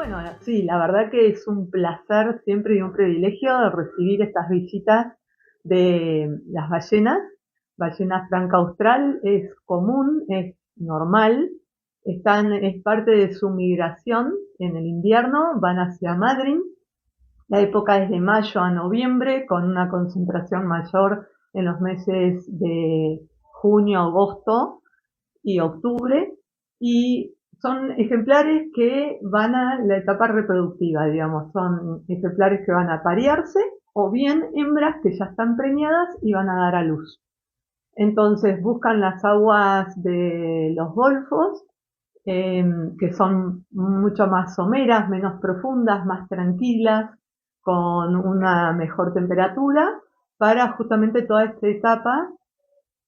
Bueno, sí, la verdad que es un placer siempre y un privilegio recibir estas visitas de las ballenas. Ballena franca austral es común, es normal, es parte de su migración en el invierno, van hacia Madryn. La época es de mayo a noviembre, con una concentración mayor en los meses de junio, agosto y octubre, y son ejemplares que van a la etapa reproductiva, digamos, son ejemplares que van a parearse o bien hembras que ya están preñadas y van a dar a luz. Entonces buscan las aguas de los golfos, que son mucho más someras, menos profundas, más tranquilas, con una mejor temperatura, para justamente toda esta etapa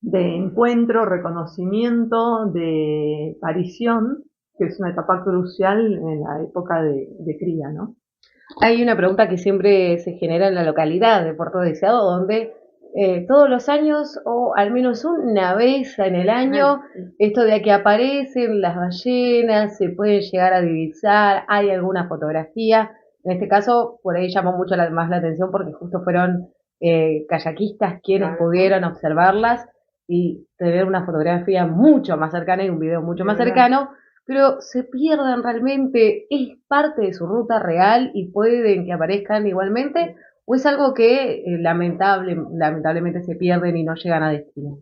de encuentro, reconocimiento, de parición, que es una etapa crucial en la época de cría, ¿no? Hay una pregunta que siempre se genera en la localidad de Puerto Deseado, donde todos los años, o al menos una vez en el año, esto de que aparecen las ballenas, se pueden llegar a divisar, hay alguna fotografía. En este caso, por ahí llamó mucho más la atención porque justo fueron kayakistas quienes pudieron observarlas y tener una fotografía mucho más cercana y un video mucho más cercano, pero se pierden realmente, es parte de su ruta real y pueden que aparezcan igualmente, o es algo que lamentablemente se pierden y no llegan a destino.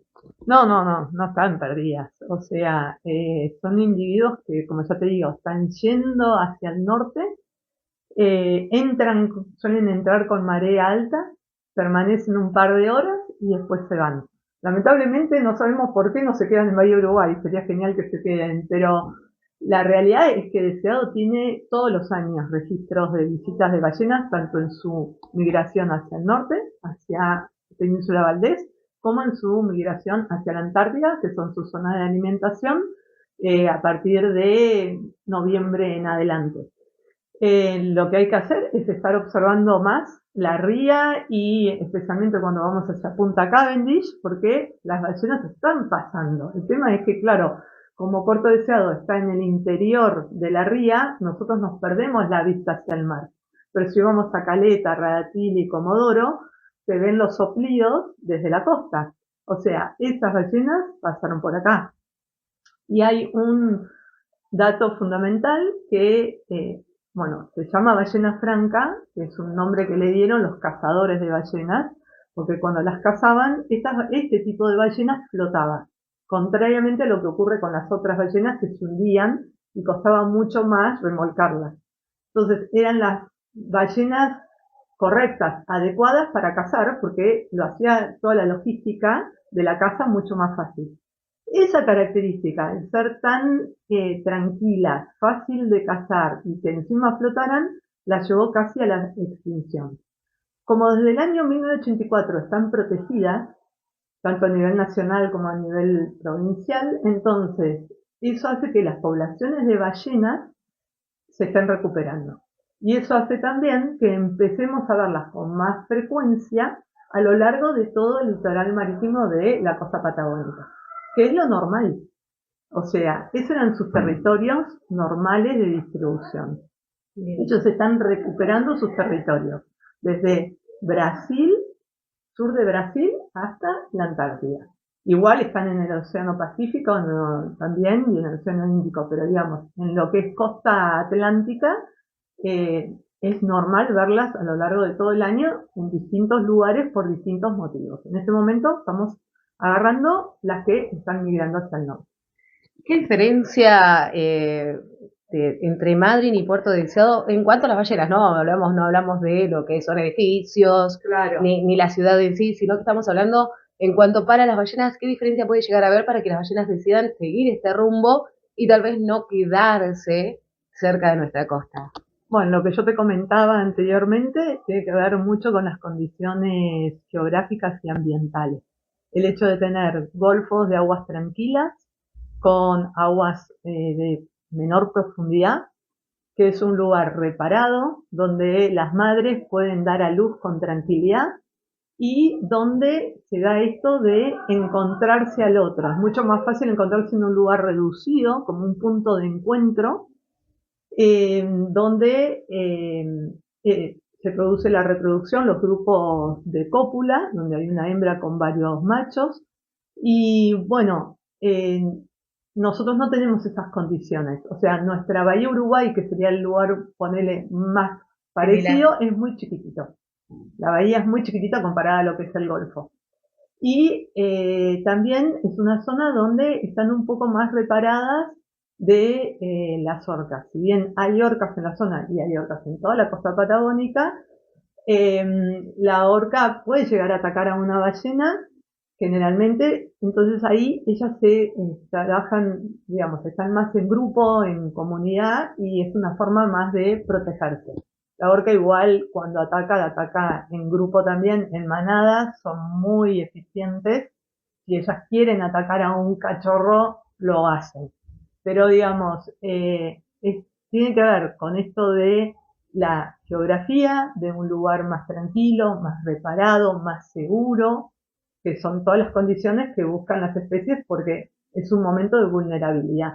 No, no, no, no están perdidas. O sea, son individuos que, como ya te digo, están yendo hacia el norte, suelen entrar con marea alta, permanecen un par de horas y después se van. Lamentablemente no sabemos por qué no se quedan en Bahía Uruguay, sería genial que se queden, pero la realidad es que Deseado tiene todos los años registros de visitas de ballenas, tanto en su migración hacia el norte, hacia Península Valdés, como en su migración hacia la Antártida, que son sus zonas de alimentación, a partir de noviembre en adelante. Lo que hay que hacer es estar observando más la ría y especialmente cuando vamos hacia Punta Cavendish, porque las ballenas están pasando. El tema es que, claro, como Puerto Deseado está en el interior de la ría, nosotros nos perdemos la vista hacia el mar. Pero si vamos a Caleta, Radatili y Comodoro, se ven los soplidos desde la costa. O sea, esas ballenas pasaron por acá. Y hay un dato fundamental que, bueno, se llama ballena franca, que es un nombre que le dieron los cazadores de ballenas, porque cuando las cazaban, este tipo de ballenas flotaba, contrariamente a lo que ocurre con las otras ballenas que se hundían y costaba mucho más remolcarlas. Entonces eran las ballenas correctas, adecuadas para cazar, porque lo hacía toda la logística de la caza mucho más fácil. Esa característica, el ser tan tranquilas, fácil de cazar y que encima flotaran, la llevó casi a la extinción. Como desde el año 1984 están protegidas, tanto a nivel nacional como a nivel provincial, entonces eso hace que las poblaciones de ballenas se estén recuperando. Y eso hace también que empecemos a verlas con más frecuencia a lo largo de todo el litoral marítimo de la costa patagónica, que es lo normal. O sea, esos eran sus territorios normales de distribución. Ellos están recuperando sus territorios, desde Brasil, sur de Brasil, hasta la Antártida. Igual están en el Océano Pacífico no, también y en el Océano Índico, pero digamos, en lo que es costa atlántica, es normal verlas a lo largo de todo el año en distintos lugares por distintos motivos. En este momento estamos agarrando las que están migrando hacia el norte. ¿Qué diferencia entre Madryn y Puerto Deseado en cuanto a las ballenas? No hablamos de lo que son edificios, Claro. ni la ciudad en sí, sino que estamos hablando en cuanto para las ballenas, ¿qué diferencia puede llegar a haber para que las ballenas decidan seguir este rumbo y tal vez no quedarse cerca de nuestra costa? Bueno, lo que yo te comentaba anteriormente tiene que ver mucho con las condiciones geográficas y ambientales. El hecho de tener golfos de aguas tranquilas con aguas de menor profundidad, que es un lugar reparado donde las madres pueden dar a luz con tranquilidad y donde se da esto de encontrarse al otro. Es mucho más fácil encontrarse en un lugar reducido, como un punto de encuentro, donde se produce la reproducción, los grupos de cópula, donde hay una hembra con varios machos. Y bueno, nosotros no tenemos esas condiciones. O sea, nuestra Bahía Uruguay, que sería el lugar, ponele, más parecido, es muy chiquitito. La bahía es muy chiquitita comparada a lo que es el Golfo. Y también es una zona donde están un poco más reparadas de las orcas. Si bien hay orcas en la zona y hay orcas en toda la costa patagónica, la orca puede llegar a atacar a una ballena generalmente, entonces ahí ellas se trabajan, digamos, están más en grupo, en comunidad y es una forma más de protegerse. La orca igual cuando ataca en grupo también, en manadas, son muy eficientes. Si ellas quieren atacar a un cachorro, lo hacen. Pero digamos, tiene que ver con esto de la geografía, de un lugar más tranquilo, más reparado, más seguro, que son todas las condiciones que buscan las especies porque es un momento de vulnerabilidad.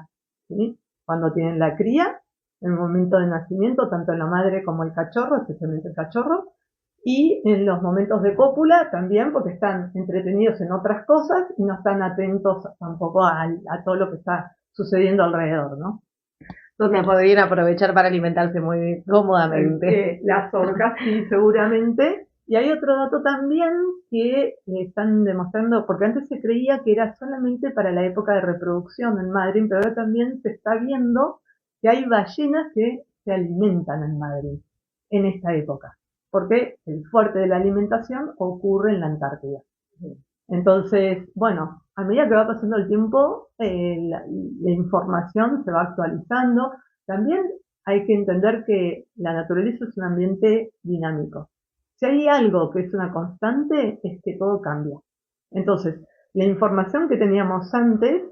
¿Sí? Cuando tienen la cría, en el momento de nacimiento, tanto la madre como el cachorro, especialmente el cachorro, y en los momentos de cópula también porque están entretenidos en otras cosas y no están atentos tampoco a todo lo que está sucediendo alrededor, ¿no? Donde podrían aprovechar para alimentarse muy cómodamente. Las orcas sí, seguramente. Y hay otro dato también que están demostrando, porque antes se creía que era solamente para la época de reproducción en Madrid, pero ahora también se está viendo que hay ballenas que se alimentan en Madrid en esta época, porque el fuerte de la alimentación ocurre en la Antártida. Entonces, bueno, a medida que va pasando el tiempo, la información se va actualizando. También hay que entender que la naturaleza es un ambiente dinámico. Si hay algo que es una constante, es que todo cambia. Entonces, la información que teníamos antes,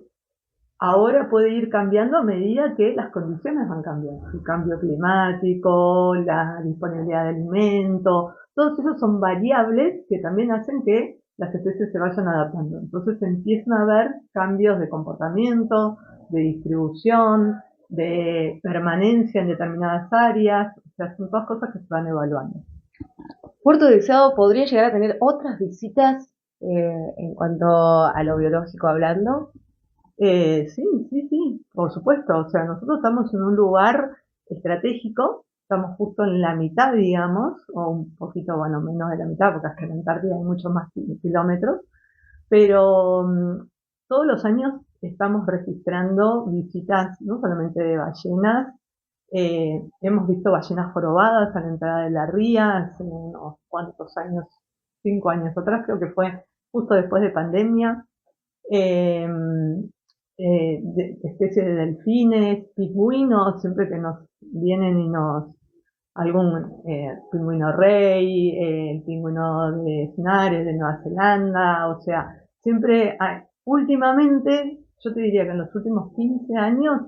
ahora puede ir cambiando a medida que las condiciones van cambiando. El cambio climático, la disponibilidad de alimento, todos esos son variables que también hacen que las especies se vayan adaptando. Entonces empiezan a haber cambios de comportamiento, de distribución, de permanencia en determinadas áreas. O sea, son todas cosas que se van evaluando. Puerto Deseado podría llegar a tener otras visitas en cuanto a lo biológico hablando. Sí, por supuesto. O sea, nosotros estamos en un lugar estratégico, estamos justo en la mitad, digamos, o un poquito, bueno, menos de la mitad, porque hasta la Antártida hay muchos más kilómetros, pero todos los años estamos registrando visitas, no solamente de ballenas, hemos visto ballenas jorobadas a la entrada de la ría hace unos cuantos años, 5 años atrás, creo que fue justo después de pandemia. Eh, especies de delfines, pingüinos, siempre que nos vienen y algún pingüino rey, el pingüino de Snares de Nueva Zelanda, o sea, siempre últimamente, yo te diría que en los últimos 15 años,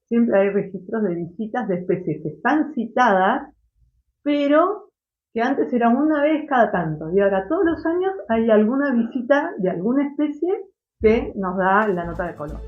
siempre hay registros de visitas de especies que están citadas, pero que antes era una vez cada tanto, y ahora todos los años hay alguna visita de alguna especie que nos da la nota de color.